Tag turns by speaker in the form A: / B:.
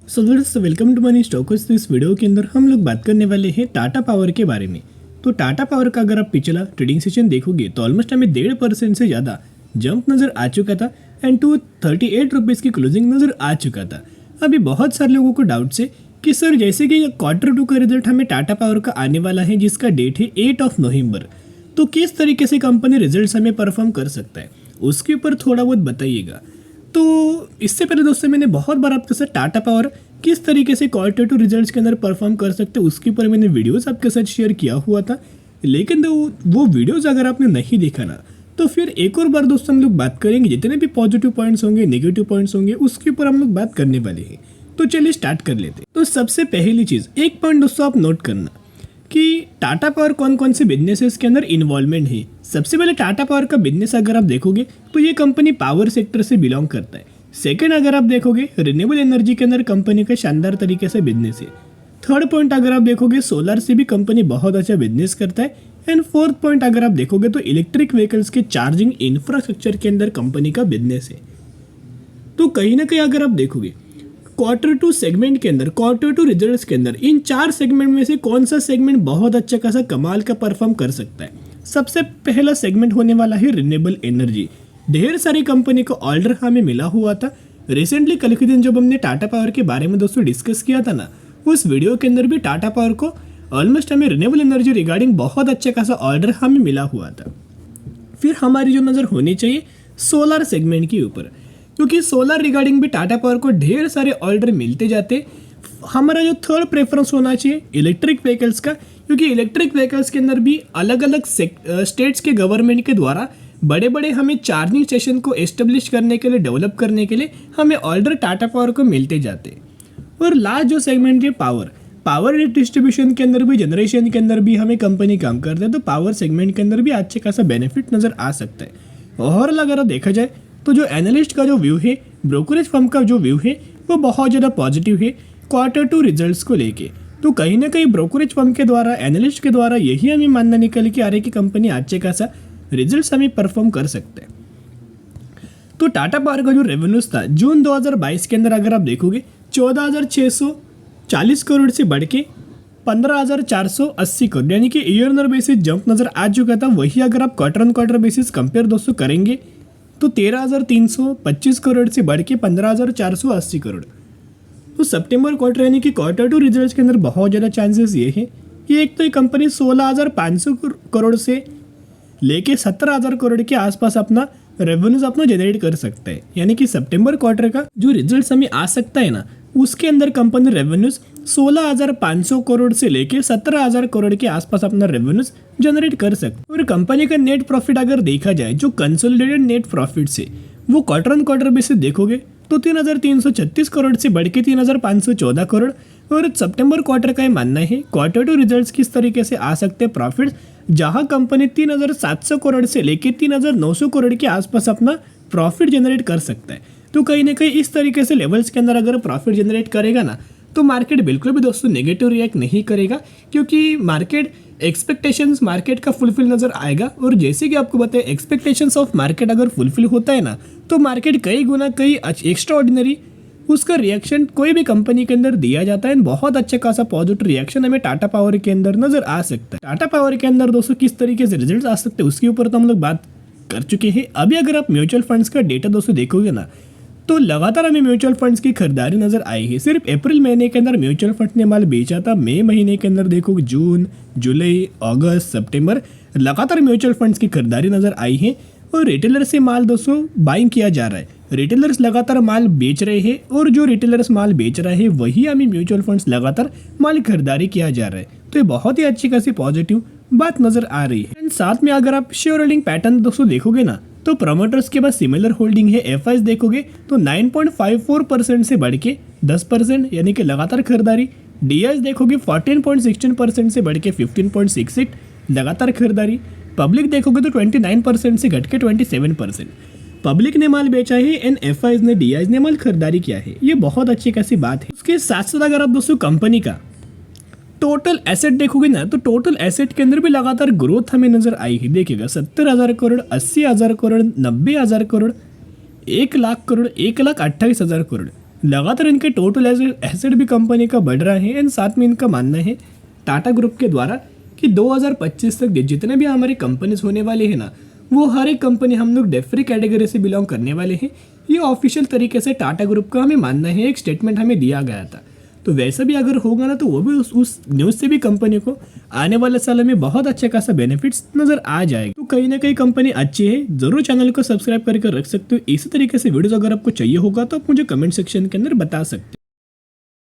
A: सो दोस्तों welcome to money stocks. तो इस वीडियो के अंदर हम लोग बात करने वाले हैं टाटा पावर के बारे में। तो टाटा पावर का अगर आप पिछला ट्रेडिंग सेशन देखोगे तो ऑलमोस्ट हमें 1.5% से ज़्यादा जंप नज़र आ चुका था एंड 238 रुपीज़ की क्लोजिंग नज़र आ चुका था। अभी बहुत सारे लोगों को डाउट्स है कि सर जैसे कि Q2 का रिजल्ट हमें टाटा पावर का आने वाला है जिसका डेट है 8 नवंबर, तो किस तरीके से कंपनी रिजल्ट हमें परफॉर्म कर सकता है उसके ऊपर थोड़ा बहुत बताइएगा। तो इससे पहले दोस्तों मैंने बहुत बार आपके साथ टाटा पावर किस तरीके से Q2 रिजल्ट्स के अंदर परफॉर्म कर सकते हैं उसके ऊपर मैंने वीडियोस आपके साथ शेयर किया हुआ था, लेकिन वो वीडियोस अगर आपने नहीं देखा ना तो फिर एक और बार दोस्तों हम लोग बात करेंगे। जितने भी पॉजिटिव पॉइंट्स होंगे नेगेटिव पॉइंट्स होंगे उसके ऊपर हम लोग बात करने वाले हैं। तो चलिए स्टार्ट कर लेते हैं। तो सबसे पहली चीज़ एक पॉइंट दोस्तों आप नोट करना कि टाटा पावर कौन कौन से बिजनेसेस के अंदर इन्वॉल्वमेंट है। सबसे पहले टाटा पावर का बिजनेस अगर आप देखोगे तो ये कंपनी पावर सेक्टर से बिलोंग करता है। सेकेंड अगर आप देखोगे रिन्यूएबल एनर्जी के अंदर कंपनी का शानदार तरीके से बिजनेस है। थर्ड पॉइंट अगर आप देखोगे सोलर से भी कंपनी बहुत अच्छा बिजनेस करता है। एंड फोर्थ पॉइंट अगर आप देखोगे तो इलेक्ट्रिक व्हीकल्स के चार्जिंग इंफ्रास्ट्रक्चर के अंदर कंपनी का बिजनेस है। तो कहीं ना कहीं अगर आप देखोगे Q2 सेगमेंट के अंदर Q2 रिजल्ट्स के अंदर इन 4 सेगमेंट में से कौन सा सेगमेंट बहुत अच्छा खासा कमाल का परफॉर्म कर सकता है। सबसे पहला सेगमेंट होने वाला है रिन्यूएबल एनर्जी। ढेर सारी कंपनी को ऑर्डर हमें मिला हुआ था। रिसेंटली कल के दिन जब हमने टाटा पावर के बारे में दोस्तों डिस्कस किया था ना, उस वीडियो के अंदर भी टाटा पावर को ऑलमोस्ट हमें रिन्यूएबल एनर्जी रिगार्डिंग बहुत अच्छा खासा ऑर्डर हमें मिला हुआ था। फिर हमारी जो नज़र होनी चाहिए सोलर सेगमेंट के ऊपर, क्योंकि सोलर रिगार्डिंग भी टाटा पावर को ढेर सारे ऑर्डर मिलते जाते। हमारा जो थर्ड प्रेफरेंस होना चाहिए इलेक्ट्रिक व्हीकल्स का, क्योंकि इलेक्ट्रिक व्हीकल्स के अंदर भी अलग अलग स्टेट्स के गवर्नमेंट के द्वारा बड़े बड़े हमें चार्जिंग स्टेशन को एस्टेब्लिश करने के लिए डेवलप करने के लिए हमें ऑर्डर टाटा पावर को मिलते जाते। और लास्ट जो सेगमेंट है पावर डिस्ट्रीब्यूशन के अंदर भी जनरेशन के अंदर भी हमें कंपनी काम करते हैं। तो पावर सेगमेंट के अंदर भी अच्छे खासा बेनिफिट नज़र आ सकता है। और अगर देखा जाए तो जो एनालिस्ट का जो व्यू है, ब्रोकरेज फर्म का जो व्यू है वो बहुत ज़्यादा पॉजिटिव है Q2 रिजल्ट्स को लेके। तो कहीं ना कहीं ब्रोकरेज फर्म के द्वारा एनालिस्ट के द्वारा यही हमें मानना निकल के आ रही है कि कंपनी अच्छे खासा रिजल्ट्स हमें परफॉर्म कर सकते हैं। तो टाटा पावर का जो रेवेन्यूज था जून 2022 के अंदर अगर आप देखोगे 14,640 करोड़ से बढ़ के 15,480 करोड़, यानी कि ईयर बेसिस जंप नज़र आ चुका था। वही अगर आप क्वार्टर बेसिस कंपेयर दोस्तों करेंगे तो 13,325 करोड़ से बढ़ के 15,480 करोड़। तो सितंबर क्वार्टर यानी कि Q2 रिजल्ट्स के अंदर बहुत ज़्यादा चांसेस ये हैं कि एक तो ये कंपनी 16,500 करोड़ से लेके 17,000 करोड़ के आसपास अपना रेवेन्यूज अपना जनरेट कर सकता है। यानी कि सितंबर क्वार्टर का जो रिजल्ट्स हमें आ सकता है ना, उसके अंदर कंपनी रेवेन्यूज 16,500 करोड़ से लेके 17,000 करोड़ के आसपास अपना रेवेन्यूज जनरेट कर सकते हैं। और कंपनी का नेट प्रॉफिट अगर देखा जाए जो कंसोलिडेटेड नेट प्रॉफिट से वो क्वार्टर बेसिस देखोगे तो 3,336 करोड़ से बढ़ के 3,514 करोड़। और सितंबर क्वार्टर का ये मानना है Q2 रिजल्ट्स किस तरीके से आ सकते हैं प्रॉफिट्स, जहां कंपनी 3,700 करोड़ से लेके 3,900 करोड़ के आसपास अपना प्रॉफिट जनरेट कर सकता है। तो कहीं ना कहीं इस तरीके से लेवल्स के अंदर अगर प्रॉफिट जनरेट करेगा ना तो मार्केट बिल्कुल भी दोस्तों नेगेटिव रिएक्ट नहीं करेगा, क्योंकि मार्केट एक्सपेक्टेशंस मार्केट का फुलफिल नज़र आएगा। और जैसे कि आपको बताया एक्सपेक्टेशंस ऑफ मार्केट अगर फुलफिल होता है ना तो मार्केट कई गुना कई एक्स्ट्रा ऑर्डिनरी उसका रिएक्शन कोई भी कंपनी के अंदर दिया जाता है। बहुत अच्छा खासा पॉजिटिव रिएक्शन हमें टाटा पावर के अंदर नजर आ सकता है। टाटा पावर के अंदर दोस्तों किस तरीके से रिजल्ट आ सकते हैं उसके ऊपर तो हम लोग बात कर चुके हैं। अभी अगर आप म्यूचुअल फंड्स का डेटा दोस्तों देखोगे ना तो लगातार हमें म्यूचुअल फंड्स की खरीदारी नजर आई है। सिर्फ अप्रैल महीने के अंदर म्यूचुअल फंड ने माल बेचा था। मई महीने के अंदर देखोगे जून, जुलाई, अगस्त, सितंबर लगातार म्यूचुअल फंड्स की खरीदारी नजर आई है। और रिटेलर से माल दोस्तों बाइंग किया जा रहा है। रिटेलर्स लगातार माल बेच रहे हैं और जो रिटेलर्स माल बेच रहे हैं वही हमें म्यूचुअल फंड्स लगातार माल खरीदारी किया जा रहा है। तो ये बहुत ही अच्छी खासी पॉजिटिव बात नजर आ रही है। साथ में अगर आप शेयर होल्डिंग पैटर्न दोस्तों देखोगे ना तो प्रमोटर्स के पास सिमिलर होल्डिंग है। एफआईज देखोगे तो 9.54% से बढ़ के 10%, यानी कि लगातार खरीदारी। डीआईज देखोगे 14.16% से बढ़ के 15.68 लगातार खरीदारी। पब्लिक देखोगे तो 29% से घट के 27% पब्लिक ने माल बेचा है एंड एफआईज ने डीआईज ने माल खरीदारी किया है। ये बहुत अच्छी खासी बात है। उसके साथ साथ अगर आप दोस्तों कंपनी का टोटल एसेट देखोगे ना तो टोटल एसेट के अंदर भी लगातार ग्रोथ हमें नजर आई है। देखिएगा 70,000 करोड़, 80,000 करोड़, 90,000 करोड़, 1 लाख करोड़, 1,28,000 करोड़। लगातार इनके टोटल एसेट भी कंपनी का बढ़ रहा है एंड साथ में इनका मानना है टाटा ग्रुप के द्वारा कि 2025 तक जितने भी हमारी कंपनीज होने वाले हैं ना, वो हर एक कंपनी हम लोग डेट फ्री कैटेगरी से बिलोंग करने वाले हैं। ये ऑफिशियल तरीके से टाटा ग्रुप का हमें मानना है, एक स्टेटमेंट हमें दिया गया था। तो वैसा भी अगर होगा ना, तो वो भी उस न्यूज़ से भी कंपनी को आने वाले साल में बहुत अच्छा खासा बेनिफिट्स नजर आ जाएगा। तो कहीं ना कहीं कंपनी अच्छी है, जरूर चैनल को सब्सक्राइब करके रख सकते हो। इसी तरीके से वीडियोस अगर आपको चाहिए होगा तो आप मुझे कमेंट सेक्शन के अंदर बता सकते हो।